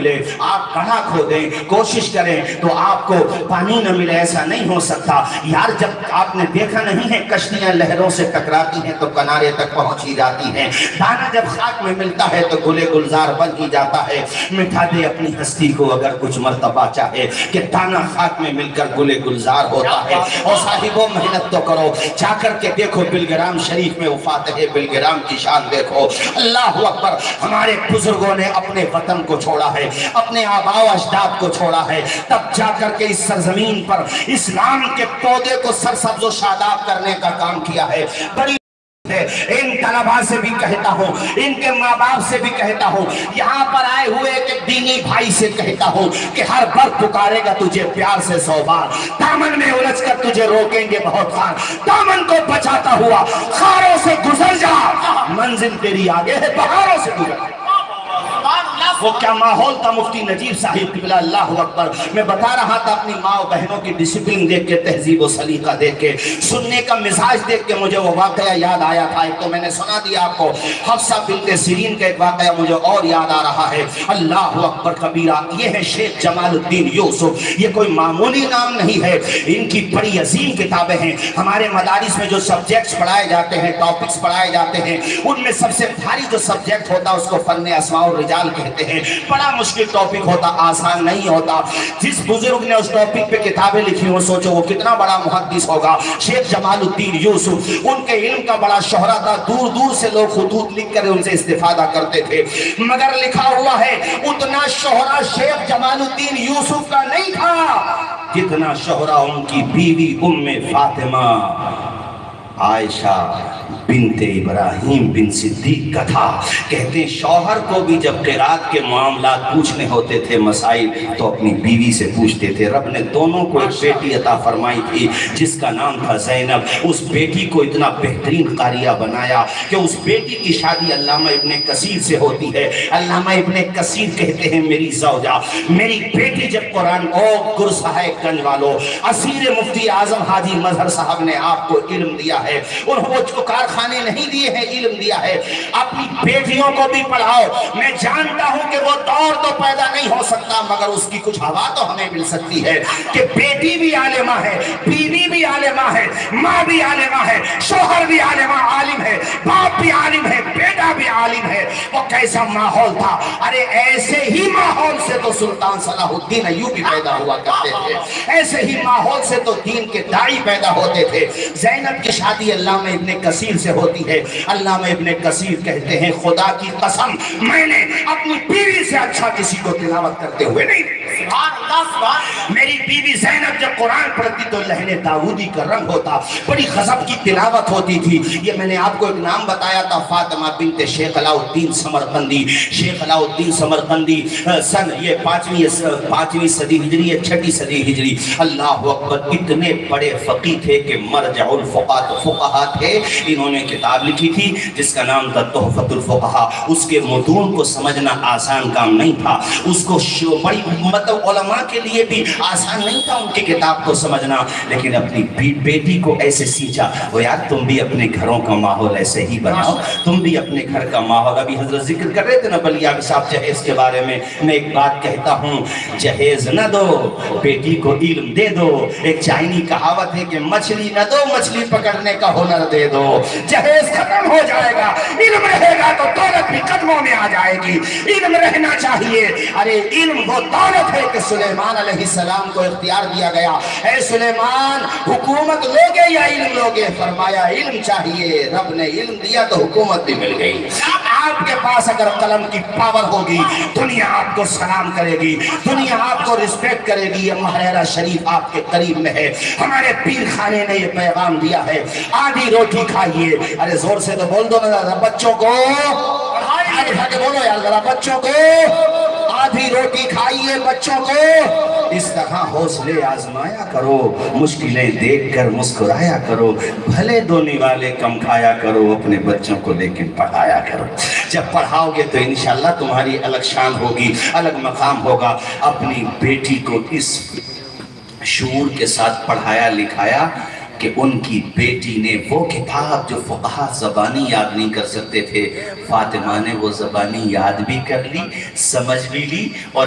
ملے, آپ گڑھا کھودیں, کوشش کریں تو آپ کو پانی نہ ملے, ایسا نہیں ہو سکتا یار. جب آپ نے دیکھا نہیں ہے کشتیاں لہروں سے ٹکراتی ہیں تو کنارے تک پہنچی جاتی ہیں, دانا جب خاک میں ملتا ہے تو گلے گلزار بن ہی جاتا ہے. مٹھا دے اپنی ہستی کو اگر کچھ مرتبہ چاہے کہ دانا خاک میں مل کر گلے گلزار ہوتا ہے. اور صاحبوں محنت تو کرو, جا کر کے دیکھو بلگرام شریف میں وفات ہے بلگرام کی شان دیکھو. اللہ اکبر, ہمارے بزرگوں نے اپنے وطن کو چھوڑا ہے, اپنے آباء و اجداد کو چھوڑا ہے, تب جا کر کے اس سرزمین پر اسلام کے پودے کو سرسبز و شاداب کرنے کا کام کیا ہے. بڑی ان طلباء سے بھی کہتا ہوں, ان کے ماں باپ سے بھی کہتا ہوں, یہاں پر آئے ہوئے ایک دینی بھائی سے کہتا ہوں کہ ہر وقت پکارے گا تجھے پیار سے 100 بار, دامن میں الجھ کر تجھے روکیں گے بہت بار, دامن کو بچاتا ہوا خاروں سے گزر جا, منزل تیری آگے ہے بہاروں سے گزر. وہ کیا ماحول تھا مفتی نجیب صاحب قبلہ, اللہ اکبر. میں بتا رہا تھا اپنی ماں و بہنوں کی ڈسپلن دیکھ کے, تہذیب و سلیقہ دیکھ کے, سننے کا مزاج دیکھ کے مجھے وہ واقعہ یاد آیا تھا. ایک تو میں نے سنا دیا آپ کو, حفصہ بنت سیرین کا ایک واقعہ مجھے اور یاد آ رہا ہے. اللہ اکبر کبیرہ. یہ ہے شیخ جمال الدین یوسف, یہ کوئی معمولی نام نہیں ہے, ان کی بڑی عظیم کتابیں ہیں. ہمارے مدارس میں جو سبجیکٹس پڑھائے جاتے ہیں, ٹاپکس پڑھائے جاتے ہیں, ان میں سب سے بھاری جو سبجیکٹ ہوتا ہے اس کو فن اسماء الرجال کہتے ہیں. بڑا مشکل ٹاپک ہوتا, آسان نہیں ہوتا. جس بزرگ نے اس ٹاپک پہ کتابیں لکھی ہوں سوچو وہ کتنا بڑا محدث ہوگا. شیخ جمال الدین یوسف, ان کے علم کا بڑا شہرہ تھا, دور دور سے لوگ خطوط لکھ کر ان سے استفادہ کرتے تھے, مگر لکھا ہوا ہے اتنا شہرہ شیخ جمال الدین یوسف کا نہیں تھا جتنا شہرہ ان کی بیوی فاطمہ عائشہ بنت ابراہیم بن صدیق کا تھا. کہتے ہیں شوہر کو بھی جب قرات کے معاملات پوچھنے ہوتے تھے مسائل تو اپنی بیوی سے پوچھتے تھے. رب نے دونوں کو ایک بیٹی عطا فرمائی تھی جس کا نام تھا زینب. اس بیٹی کو اتنا بہترین قاریہ بنایا کہ اس بیٹی کی شادی علامہ ابن کثیر سے ہوتی ہے. علامہ ابن کثیر کہتے ہیں میری زوجہ, میری بیٹی جب قرآن گرسہائے گنج والوں اسیر مفتی اعظم حاجی مظہر صاحب نے آپ کو علم دیا ہے, اور وہ جو کارخانے نہیں دیے ہیں, علم دیا ہے, اپنی بیٹیوں کو بھی پڑھاؤ. میں جانتا ہوں کہ وہ دور تو پیدا نہیں ہو سکتا مگر اس کی کچھ ہوا تو ہمیں مل سکتی ہے کہ بیٹی بھی عالمہ ہے, بیوی بھی عالمہ ہے, ماں بھی عالمہ ہے, شوہر بھی عالم ہے, باپ بھی عالم ہے, بیٹا بھی عالم ہے. وہ کیسا ماحول تھا. ارے ایسے ہی ماحول سے تو سلطان صلاح الدین ایوبی پیدا ہوا کرتے تھے, ایسے ہی ماحول سے تو دین کے داعی پیدا ہوتے تھے. زینب کی شادی علامہ ابن کثیر سے ہوتی ہے. علامہ ابن کثیر کہتے ہیں خدا کی قسم میں نے اپنی بیوی سے اچھا کسی کو تلاوت کرتے ہوئے نہیں دیکھا. میری بیوی زینب جب قرآن پڑھتی تو لہن داؤدی کا رنگ ہوتا, بڑی غضب کی تلاوت ہوتی تھی. یہ میں نے آپ کو ایک نام بتایا تھا, فاطمہ بنت شیخ علاء الدین سمرقندی. شیخ علاء الدین سمرقندی سن یہ 5ویں صدی ہجری یا 6ٹھی صدی ہجری. اللہ اکبر, اتنے بڑے فقیہ تھے کہ مرجع الفقہا تھے. انہوں نے کتاب لکھی تھی جس کا نام تھا تحفۃ الفقہا. اس کے متون کو سمجھنا آسان کام نہیں تھا, اس کو بڑی مطلب علماء کے لیے بھی آسان نہیں تھا ان کی کتاب کو سمجھنا. لیکن اپنی بیٹی کو ایسے سینچا, وہ یار تم بھی اپنے گھروں کا ماحول ایسے ہی بناؤ, تم بھی اپنے گھر کا ماحول. ابھی حضرت ذکر کر رہے تھے نا بلیاگ صاحب جہیز کے بارے میں ایک بات کہتا ہوں, جہیز نہ دو بیٹی کو علم دے دو. ایک چائنی کہاوت ہے کہ مچھلی نہ دو مچھلی پکڑنے کا ہنر دے دو. جہیز ختم ہو جائے گا, علم رہے گا تو دولت بھی قدموں میں آ جائے گی. علم رہنا چاہیے. ارے علم وہ دولت ہے کہ سلیمان علیہ السلام کو اختیار دیا گیا, اے سلیمان حکومت لوگے یا علم لوگے؟ فرمایا علم چاہیے. رب نے علم دیا تو حکومت بھی مل گئی. آپ کے پاس اگر قلم کی پاور ہوگی دنیا آپ کو سلام کرے گی, دنیا آپ کو رسپیکٹ کرے گی. یہ محرہ شریف آپ کے قریب میں ہے. ہمارے پیر خانے نے یہ پیغام دیا ہے, آدھی روٹی کھائیے. ارے زور سے تو بول دو نا بچوں کو, آدھی کھا کے بولو یار ذرا, بچوں کو آدھی روٹی کھائیے. بچوں کو اس طرح حوصلے آزمایا کرو, مشکلیں دیکھ کر مسکرایا کرو, بھلے دھونے والے کم کھایا کرو, اپنے بچوں کو لیکن پڑھایا کرو. جب پڑھاؤ گے تو انشاءاللہ تمہاری الگ شان ہوگی, الگ مقام ہوگا. اپنی بیٹی کو اس شعور کے ساتھ پڑھایا لکھایا کہ ان کی بیٹی نے وہ کتاب جو فقہا زبانی یاد نہیں کر سکتے تھے, فاطمہ نے وہ زبانی یاد بھی کر لی, سمجھ بھی لی, اور